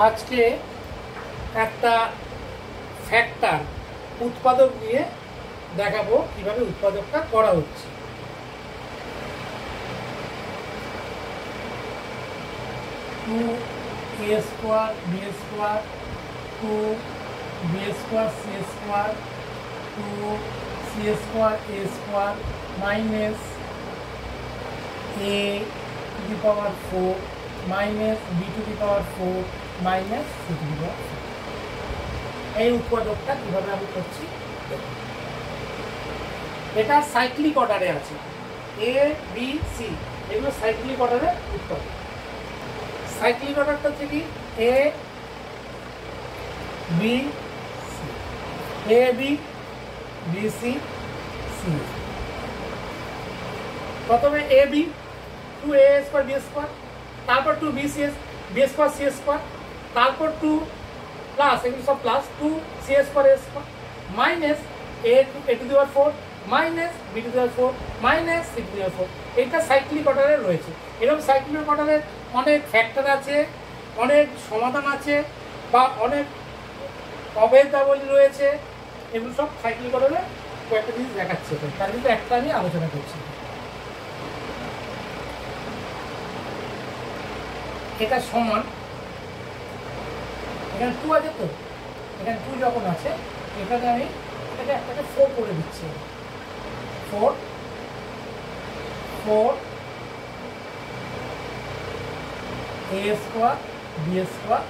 আজকে একটা ফ্যাক্টর উৎপাদক দিয়ে দেখাবো কিভাবে উৎপাদকটা করা হচ্ছে। Two A square B square two B square C square two C square A square minus A to the power 4 minus B to the power 4 minus C to the power 4। এই উৎপাদকটা কিভাবে আমি করছি, এটা সাইক্লিক অর্ডারে আছে, A B C এগুলো cyclic অর্ডারে উৎপাদক। সাইক্লিক অর্ডারটা হচ্ছে কি A B C, A B B C C. প্রথমে A B two A square B square, তারপর two B C B square C square, তারপর টু প্লাস এগুলো সব plus two C square A square minus A to the power 4 minus B to the power 4 minus C to the power 4। এইটা cyclic অর্ডারে রয়েছে। এরকম cyclic অর্ডারের অনেক factor আছে, অনেক সমাধান আছে, বা অনেক অভেদাবলী রয়েছে। এগুলো সব সাইক্লিক অর্ডারে কয়েকটা জিনিস দেখাচ্ছে, তার কিন্তু একটা আমি আলোচনা করছি। এটা সমান, এখানে 2 আছে, তো এখানে 2 যখন আছে এখানে আমি এটাকে একটাকে 4 করে দিচ্ছি। 4 4 A square B square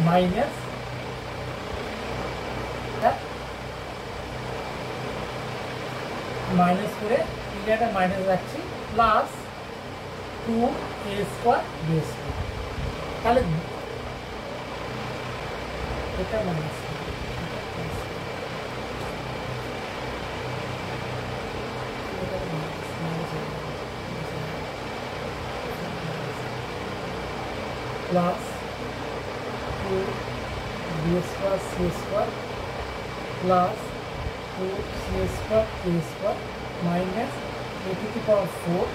minus minus করে এটা মাইনাস রাখছি plus 2 A square B square. তাহলে এটা minus plus 2 B square C square plus 2 C square A square minus A to the power 4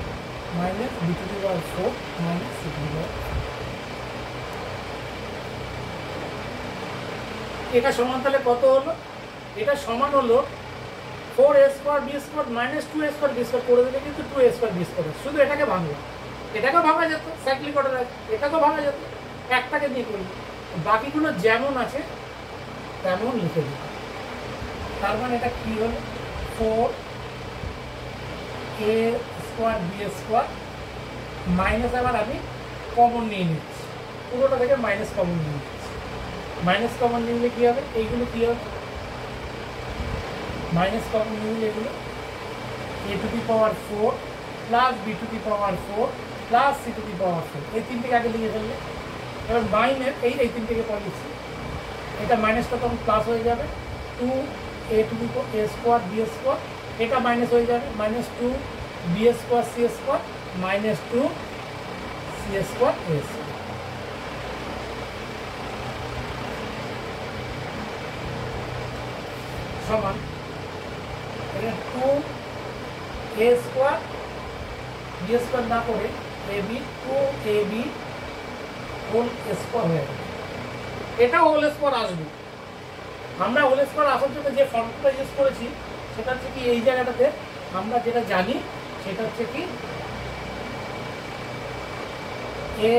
minus B to the power 4 minus C to the power. এটা সমান তাহলে কত হলো? এটা সমান হলো 4 A square B square minus 2 A square B square করে দিলে কিন্তু 2 এ স্কোয়ার বি স্কোয়ার। শুধু এটাকে ভাঙলো, এটাকেও ভাঙা যেত, সাইক্লিক অর্ডার আছে, এটাকেও ভাঙা যেত, একটাকে দিয়ে করবো, বাকিগুলো যেমন আছে তেমন লিখে দিই। তার মানে এটা কি হলো 4 A square B square minus, আবার আমি কমন নিয়ে নিচ্ছি, পুরোটা থেকে মাইনাস কমন নিয়ে নিচ্ছি। মাইনাস কমন নিলে কী হবে? এইগুলো কী হবে? মাইনাস কমন নিলে এগুলো A to the power 4 plus B to the power 4 plus C to the power 4। এই তিনটেকে আগে লিখে ফেললে, এবার মাইনাস এই তিনটেকে পরে লিখছি, এটা মাইনাসটা তখন প্লাস হয়ে যাবে 2 A to the A square B square, এটা মাইনাস হয়ে যাবে minus 2 B square C square minus 2 C square এ স্কোয়ার সমান 2 এ স্কোয়ার বি স্কোয়ার না করে A B 2 A B whole square হয়ে যাবে। এটা হোল স্কোয়ার আসবে। আমরা হোল স্কোয়ার আসার জন্য যে ফর্মুলা ইউজ করেছি সেটা হচ্ছে কি, এই জায়গাটাতে আমরা যেটা জানি সেটা হচ্ছে কি A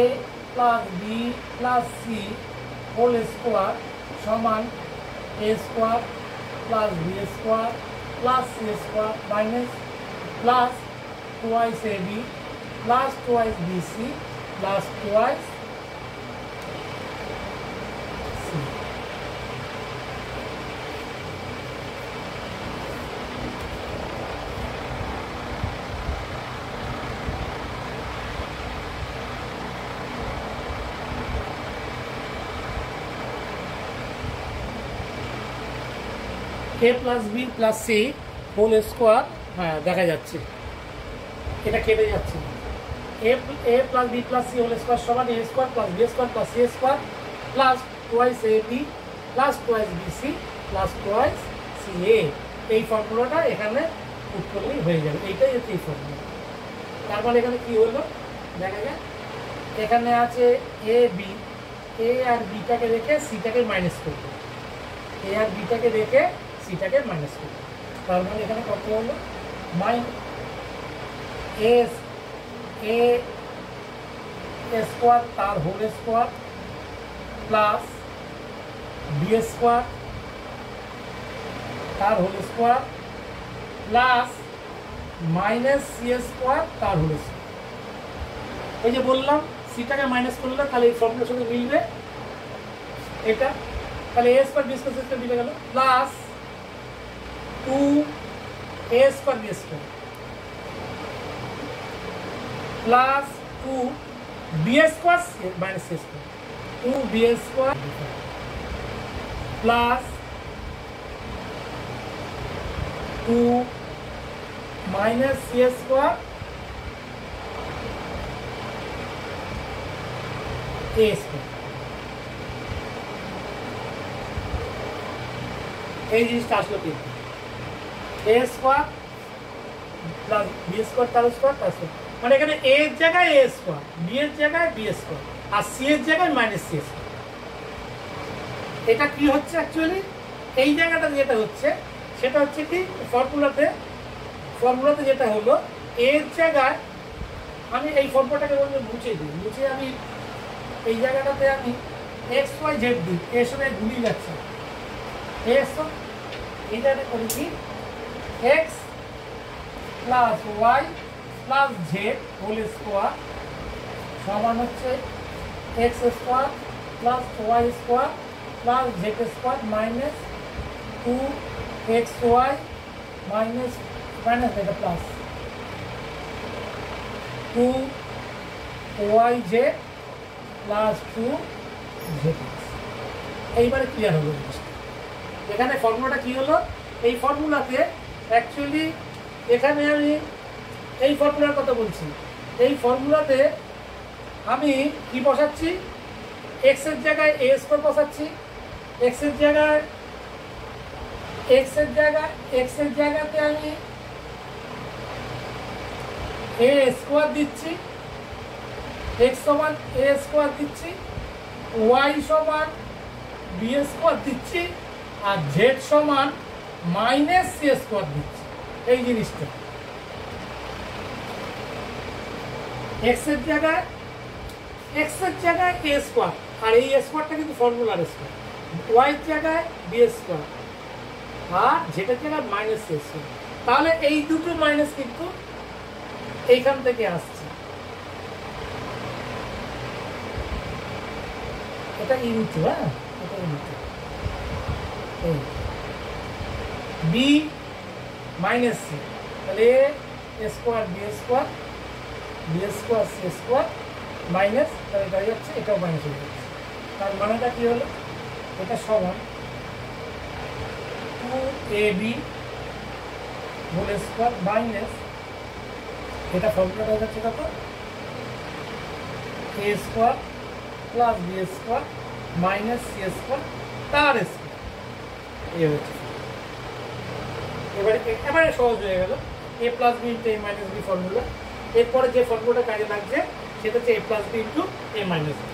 plus B plus C whole square সমান A square plus B square plus C square minus plus twice A B plus twice B C plus twice C. A plus B plus C whole square, হ্যাঁ দেখা যাচ্ছে, এটা কেটে যাচ্ছে। A plus B plus C whole square সমান A square plus B square plus C square plus twice A B plus twice B C plus twice C এ। এই ফর্মুলাটা এখানে পুট করলেই হয়ে যাবে, এইটাই হচ্ছে এই ফর্মুলা। তারপরে এখানে কি হলো দেখা যায় এখানে আছে এ বি, এ আর বিটাকে রেখে সিটাকে মাইনাস করবো, এ আর বিটাকে রেখে সিটাকে মাইনাস করবো। তার মানে এখানে কত হলো এস এ স্কোয়ার তার whole square plus B square তার whole square plus minus C square তার হোল স্কোয়ার। এই যে বললাম সিটাকে মাইনাস করলে তাহলে এই ফর্মুলার সাথে মিলবে এটা, তাহলে A square B square system মিলে গেল plus 2 A square B square plus 2 B square minus C square 2 B square plus 2 minus C square A square. এই জিনিসটা আসলো কিন্তু A square plus B square তার স্কোয়ার তার স্কোয়ার, মানে এখানে এ এর জায়গায় এ স্কোয়ার, বি এর জায়গায় বি স্কোয়ার আর সি এর জায়গায় মাইনাস সি স্কোয়ার। এটা কি হচ্ছে অ্যাকচুয়ালি এই জায়গাটা যেটা হচ্ছে সেটা হচ্ছে কি ফর্মুলাতে যেটা হলো এর জায়গায় আমি এই ফর্মুলাটাকে বলবো মুছে দিই, মুছে আমি এই জায়গাটাতে আমি এক্স ওয়াই জেড দিই, এর সঙ্গে গুলি যাচ্ছে এই জায়গাটা করি কি x plus y plus z whole square সমান হচ্ছে x square plus y square plus z square minus 2xy minus এটা প্লাস 2yz প্লাস 2zx। এইবারে ক্লিয়ার হলো জিনিসটা। এখানে ফর্মুলাটা কি হলো, এই ফর্মুলাতে অ্যাকচুয়ালি এখানে আমি এই ফর্মুলার কথা বলছি, এই ফর্মুলাতে আমি কি বসাচ্ছি এক্স এর জায়গায় এ স্কোয়ার বসাচ্ছি, এক্স এর জায়গাতে আমি এ স্কোয়ার দিচ্ছি, এক্স সমান এ স্কোয়ার দিচ্ছি, ওয়াই সমান বি স্কোয়ার দিচ্ছি আর জেড সমান মাইনাস সি স্কোয়ার দিচ্ছি। এই জিনিসটা এক্স এর জায়গায় এ স্কোয়ার আর এই স্কোয়ারটা কিন্তু ফর্মুলার স্কোয়ার, ওয়াই এর জায়গায় বি স্কোয়ার আর জেডের জায়গায় মাইনাস সি স্কোয়ার। তাহলে এই দুটো মাইনাস কিন্তু এইখান থেকে আসছে, এটা ইনটু, হ্যাঁ এটা ইনটু বি মাইনাস সি, তাহলে A square B square C square minus, তাহলে এটা হয়ে যাচ্ছে এটাও মাইনাস হয়ে যাচ্ছে। তার মানেটা কি হলো, এটা সমান 2ab হোল স্কোয়ার মাইনাস এটা ফর্মুলাটা হয়ে যাচ্ছে কত A square plus B square minus C square তার স্কোয়ার। এই হচ্ছে এবারে সহজ হয়ে গেল A plus B into A minus B formula. এরপরে যে ফর্মুলাটা কাজে লাগছে সেটা হচ্ছে A plus B into A minus B.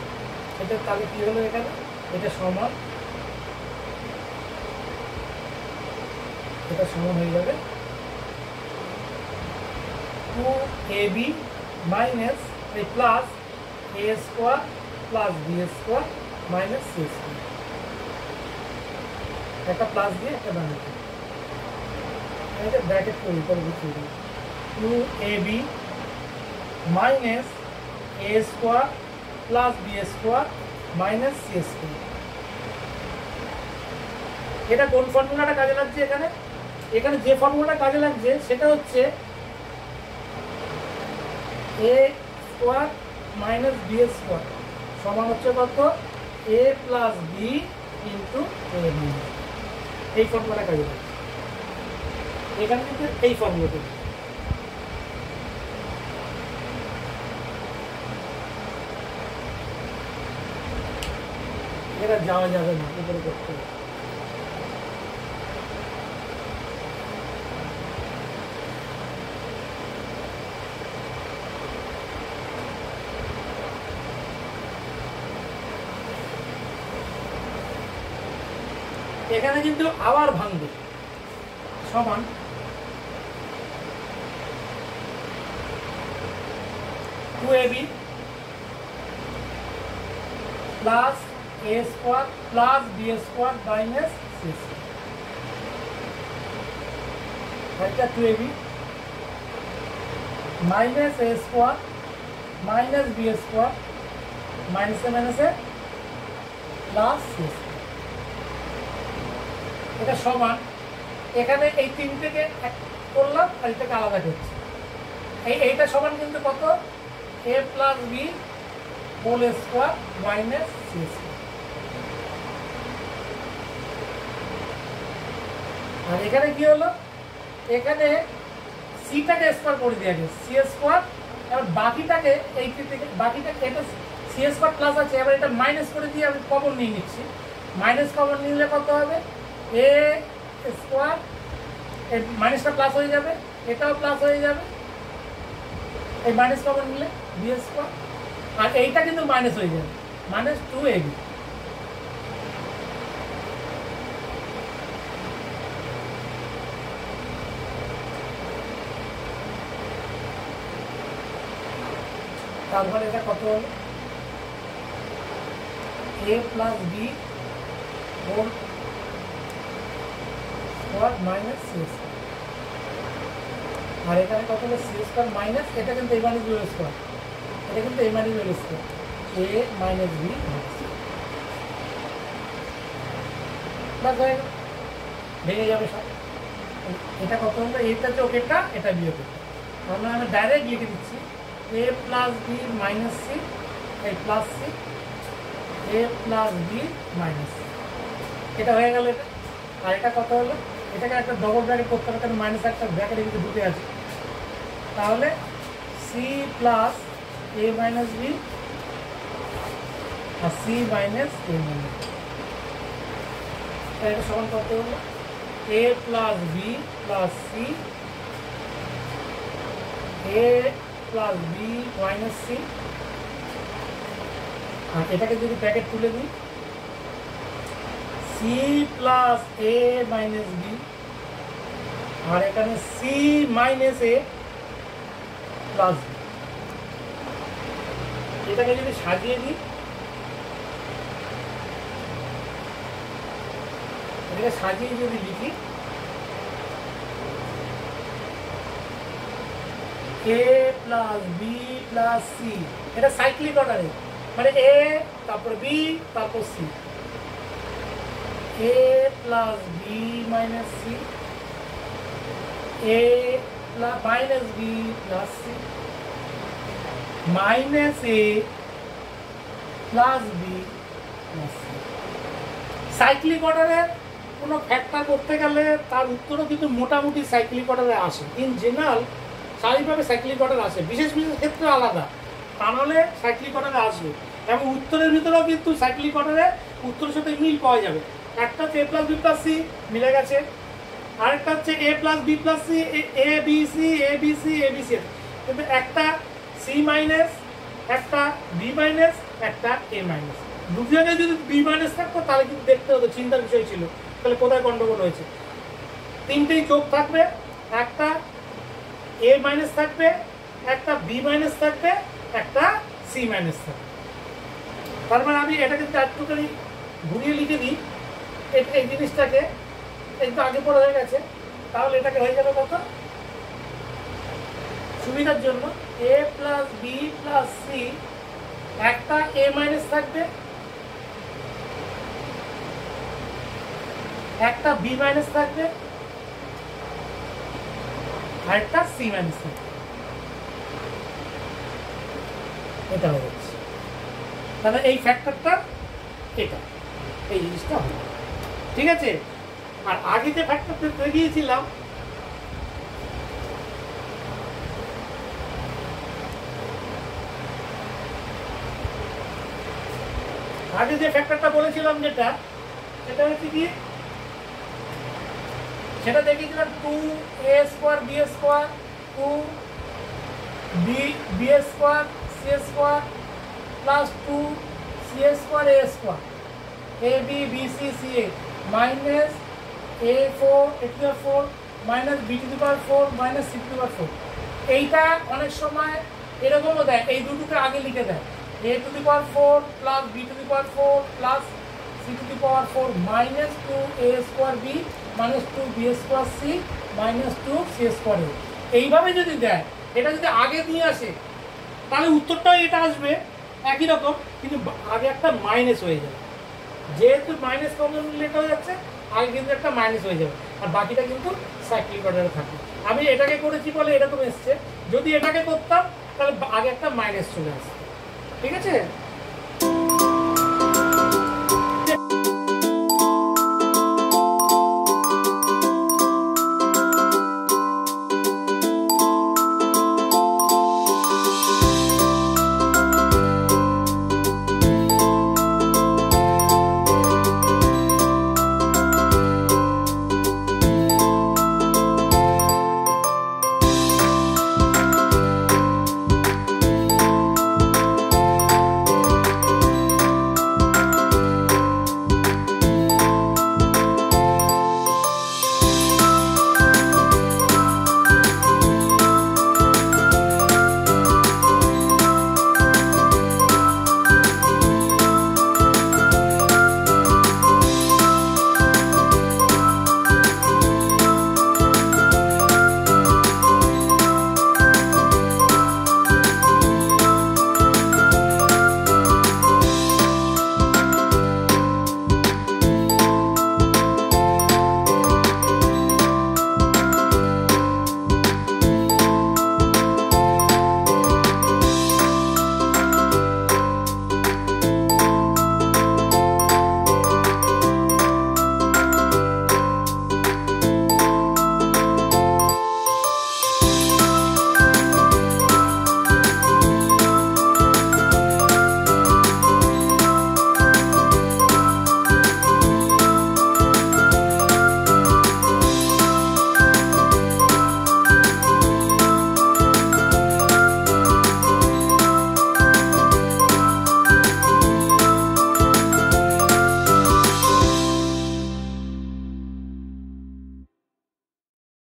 এটা তাহলে কি হলো, এখানে এটা সমান হয়ে যাবে 2ab মাইনাস এই plus A square plus B square minus C square, একটা প্লাস দিয়ে একটা বানাতে এটা ব্র্যাকেট করি পরে বুঝিয়ে দিই 2ab minus A square plus B square minus C square. এটা কোন ফর্মুলাটা কাজে লাগছে, এখানে যে ফর্মুলাটা কাজে লাগছে সেটা হচ্ছে এ স্কোয়ার মাইনাস বি স্কোয়ার সমান হচ্ছে কত A plus B into A minus, এই ফর্মুলাটা কাজে লাগছে এখানে কিন্তু এই ফর্মুলাটা। এটা যাওয়া যাবে না, উপরে করতে হবে। এখানে কিন্তু আবার ভাঙবে, সমান two A B plus A square plus B square minus C square, two A B minus A square minus B square মাইনাসে মাইনাসে প্লাস সি স্কোয়ার, এটা সমান। এখানে এই তিনটেকে এক করলাম আর এটাকে আলাদা করছি, এইটা সমান কিন্তু কত, A plus B whole square minus C square. আর এখানে কি হলো, এখানে সিটাকে স্কোয়ার করে দিয়ে গেছে সি স্কোয়ার, এবার বাকিটাকে এই থেকে বাকিটাকে এটা সি স্কোয়ার প্লাস আছে, এবার এটা মাইনাস করে দিয়ে আমি কমন নিয়ে নিচ্ছি। মাইনাস কমন নিলে কত হবে, এ স্কোয়ার, এই মাইনাসটা প্লাস হয়ে যাবে, এটাও প্লাস হয়ে যাবে, এই মাইনাস কমন নিলে বি স্কোয়ার, আর এইটা কিন্তু মাইনাস হয়ে যাবে, মাইনাস টু এ বি। তারপরে এটা কত হলো, A plus B whole square minus C square, আর এখানে কত হলো সি স্কোয়ার মাইনাস, এটা কিন্তু এ মাইনাস বি স্কোয়ার, এটা কিন্তু এ মাইনাস বি স্কোয়ার, এ মাইনাস বি প্লাস হয়ে গেল, ভেঙে যাবে সব। এটা কত হলো, এটা চোখেরটা, এটা বিয়োগেরটা, তাহলে আমি ডাইরেক্ট লিখে দিচ্ছি এ প্লাস বি মাইনাস সি, এই plus C, A plus B minus C, এটা হয়ে গেল এটা। আর এটা কত হলো, এটাকে একটা ডবল ব্র্যাকেট করতে হবে, কারণ মাইনাস একটা ব্র্যাকেটের কিন্তু ঢুকে আছে, তাহলে সি প্লাস এ মাইনাস বি আর সি মাইনাস এ মাইনাস, এটা সমান কত হলো, A plus B plus C, A plus B minus C, আর এটাকে যদি ব্র্যাকেট তুলে দিই, সি প্লাস এ মাইনাস বি, আর এখানে C minus A plus B, এটাকে যদি সাজিয়ে দিই, এটাকে সাজিয়ে যদি লিখি, এ প্লাস বি প্লাস সি, এটা সাইক্লিক অর্ডারে, মানে এ তারপর বি তারপর C, A plus B minus C, A minus B plus C, minus A plus B plus C. Cyclic অর্ডারে কোনো ফ্যাক্টর করতে গেলে তার উত্তরও কিন্তু মোটামুটি সাইক্লিক অর্ডারে আসে, ইন জেনারেল স্বাভাবিকভাবে সাইক্লিক অর্ডার আসে, বিশেষ বিশেষ ক্ষেত্রে আলাদা, তা নাহলে সাইক্লিক অর্ডারে আসবে। এবং উত্তরের ভিতরেও কিন্তু সাইক্লিক অর্ডারে উত্তরের সাথে মিল পাওয়া যাবে। একটা হচ্ছে A plus B plus C, মিলে গেছে, আরেকটা হচ্ছে A plus B plus C, A B C, A B C, A B C, কিন্তু একটা সি মাইনাস, একটা বি মাইনাস, একটা এ মাইনাস, দুটো জায়গায় যদি বি মাইনাস থাকতো তাহলে কিন্তু দেখতে হতো, চিন্তার বিষয় ছিল, তাহলে কোথায় গন্ডগোল হয়েছে। তিনটেই যোগ থাকবে, একটা এ মাইনাস থাকবে, একটা বি মাইনাস থাকবে, একটা সি মাইনাস থাকবে। তার মানে আমি এটাকে একটুখানি ঘুরিয়ে লিখে দিই, এই জিনিসটাকে, এই তো আগে পড়া হয়ে গেছে, তাহলে এটাকে হয়ে যাবে কত, সুবিধার জন্য এ প্লাস বি প্লাস সি, একটা এ মাইনাস থাকবে, একটা বি মাইনাস থাকবে, আর একটা সি মাইনাস থাকবে, এটা হয়ে যাচ্ছে। তাহলে এই ফ্যাক্টরটা এটা, এই জিনিসটা হবে, ঠিক আছে। আর আগে যে ফ্যাক্টরটা দেখিয়েছিলাম, আগে যে ফ্যাক্টরটা বলেছিলাম যেটা, সেটা হচ্ছে কি, সেটা দেখিয়েছিলাম two A square B square, two B square C square plus two C square A square, A B B C C A, minus a4 minus b⁴ minus c⁴। এইটা অনেক সময় এরকমও দেয়, এই দুটোকে আগে লিখে দেয় a⁴ plus b⁴ plus c⁴ minus 2a² b minus 2b² c minus 2c² a। এইভাবে যদি দেয়, এটা যদি আগে নিয়ে আসে তাহলে উত্তরটাও এটা আসবে একই রকম, কিন্তু আগে একটা মাইনাস হয়ে যাবে। যেহেতু মাইনাস কমন লেখা হয়ে যাচ্ছে, আগে কিন্তু একটা মাইনাস হয়ে যাবে, আর বাকিটা কিন্তু সাইক্লিক অর্ডারে থাকে। আমি এটাকে করেছি বলে এরকম এসছে, যদি এটাকে করতাম তাহলে আগে একটা মাইনাস চলে আসতো। ঠিক আছে।